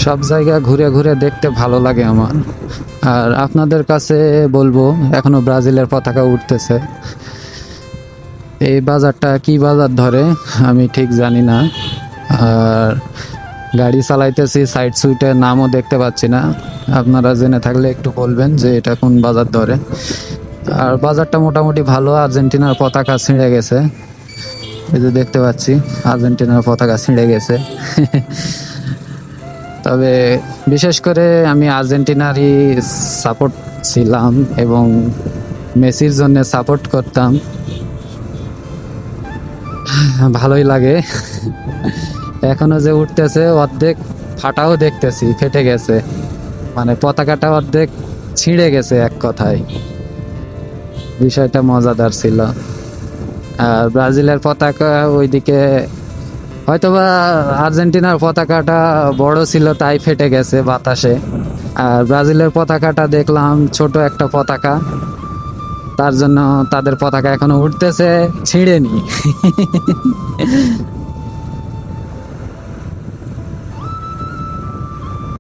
সব জায়গা ঘুরে ঘুরে দেখতে ভালো লাগে আমার। আর আপনাদের কাছে বলবো, এখনো ব্রাজিলের পতাকা উঠতেছে। এই বাজারটা কি বাজার ধরে আমি ঠিক জানি না। আর গাড়ি চালাইতেছি, সাইড সুইটের নামও দেখতে পাচ্ছি না। আপনারা জেনে থাকলে একটু বলবেন যে এটা কোন বাজার ধরে। আর বাজারটা মোটামুটি ভালো। আর্জেন্টিনার পতাকা ছিঁড়ে গেছে, এই যে দেখতে পাচ্ছি আর্জেন্টিনার পতাকা ছিঁড়ে গেছে। তবে বিশেষ করে আমি আর্জেন্টিনারই সাপোর্ট ছিলাম এবং মেসির জন্য সাপোর্ট করতাম। ভালোই লাগে। এখনো যে উঠতেছে, অর্ধেক ফাটাও দেখতেছি, ফেটে গেছে, মানে পতাকাটা অর্ধেক ছিঁড়ে গেছে এক কথায়। বিষয়টা মজাদার ছিল। আর ব্রাজিলের পতাকা ওইদিকে, হয়তোবা আর্জেন্টিনার পতাকাটা বড় ছিল তাই ফেটে গেছে বাতাসে। আর ব্রাজিলের পতাকাটা দেখলাম ছোট একটা পতাকা, তার জন্য তাদের পতাকা এখনো উঠতেছে, ছিঁড়েনি।